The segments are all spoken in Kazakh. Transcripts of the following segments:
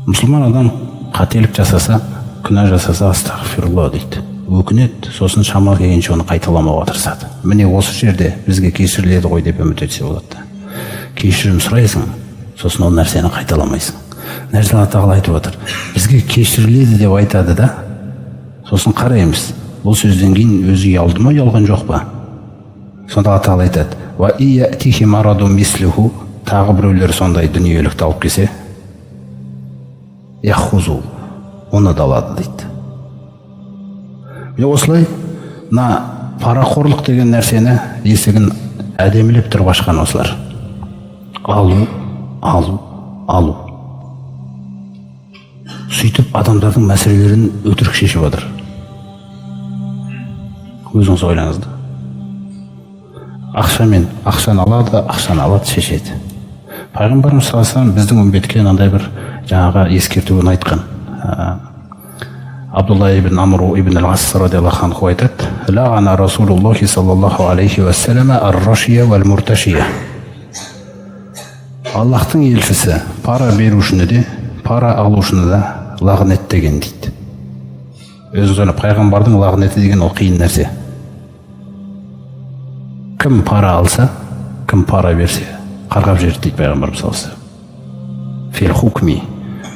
Мұсылман адам қателік жасаса, күнә жасаса, астағфирулла дейді. Өкінеді, сосын шамалы келгенше оны қайталамауға тырысады. Міне осы жерде бізге кешіріледі ғой деп үміт етсе болады. Кешірім сұрайсың, сосын ол нәрсені қайталамайсың. Нәрсе Алла тағала айтып отыр. Бізге кешіріледі деп айтады да, сосын қараймыз. Бұл сөзден кейін өзі ұялды ма, ұялған жоқ па? Сонда Алла тағала айтады: «Ва иятихи марадун мислиху», тағы біреулер сондай дүниелікті алып келсе, яхузу, оны да алады дейді. Мен осылай парақорлық деген нәрсені есігін әдемілеп тұрып ашқан осылар. Алу, алу, алу. Сөйтіп адамдардың мәселелерін өтірік шешіп отыр. Өзіңіз ойлаңыз да. Ақшаны алады, шешеді. Пайғамбарымыз саллаллаху алейхи ва саллям біздің үмбетке мынандай бір жаңағы ескертуін айтқан. Абдулла ибн Амр ибн ал-Ас радиаллаху анху айтады: «Лағана Расулуллахи саллаллаху алейхи ва саллям ар-рашия вал-мурташия». Аллахтың елшісі пара берушіні де, пара алушыны да лағнеттеген дейді. Өзіңіз ойлаңыз, пайғамбардың лағнеті деген ол қиын нәрсе. Кім пара алса, кім пара берсе, қарғап жібереді дейді пайғамбарымыз саллаллаху алейхи ва саллям. Фил хукми,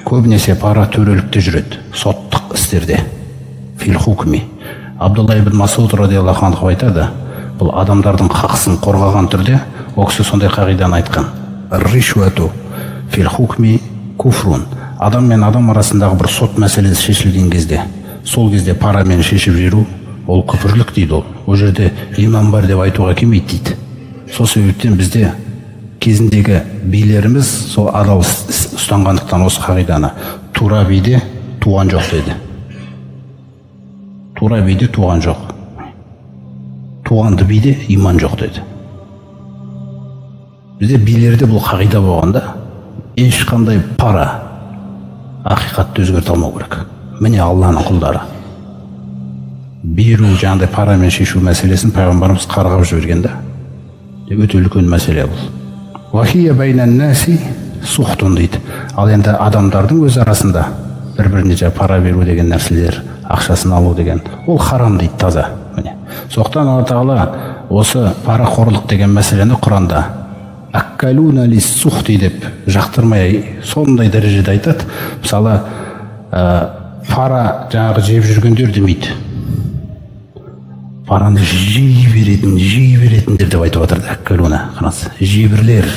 көбінесе пара төрелікте жүреді, соттық істерде. Фил хукми. Абдулла ибн Масуд радиаллаху анху айтады, бұл адамдардың хақсын қорғаған түрде ол кісі сондай қағиданы айтқан: ришуату фил хукми куфрун. Адам мен адам арасындағы бір сот мәселесі шешілген кезде, сол кезде парамен шешіп жіберу ол күпірлік дейді. Ол жерде иман бар деп айтуға келмейді дейді. Сол себептен бізде кезіндегі билеріміз сол адал ұстанғандықтан осы қағиданы тура биде туған жоқ деді. Тура биде туған жоқ, туғанды биде иман жоқ деді. Бізде билерде бұл қағида болғанда ешқандай пара ақиқатты өзгерте алмау керек. Міне Алланың құлдары беру, жаңағыдай парамен шешу мәселесін пайғамбарымыз қарғап жіберген да, өте үлкен мәселе бұл. Вахия байнан наси сухтун дейді. Ал енді адамдардың өз арасында бір-біріне пара беру деген нәрселер, ақшасын алу деген, ол харам дейді, таза. Міне соқтан Алла тағала осы парақорлық деген мәселені Құранда аккалуна лис-сухти деп жақтырмай сондай дәрежеде айтады. Мысалы, пара жаңағы жеп жүргендер демейді, параны жей беретіндер деп айтып отырды. Аккалуна, қараңыз, жебірлер,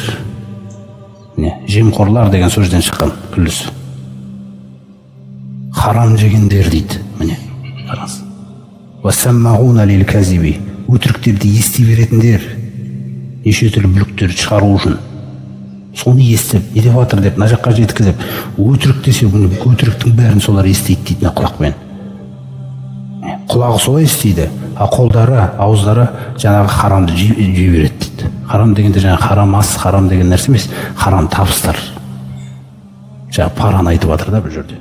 жемқорлар деген сөзден шыққан күллісі. Харам жегендер дейді. Міне қараңыз. Вассаммағуна лил-казиби, өтіріктерді ести беретіндер, неше түрлі бүліктерді шығару үшін соны естіп, не деп жатыр деп, мына жаққа жеткізіп, өтірік десе, өтіріктің бәрін солар естиді дейді құлақпен. Құлағы солай естиді, а қолдары, ауыздары жаңағы харамды жей береді дейді. Харам дегенде жаңағы харам ас, харам деген нәрсе емес, харам табыстар. Жаңағы параны айтып жатыр да бұл жерде.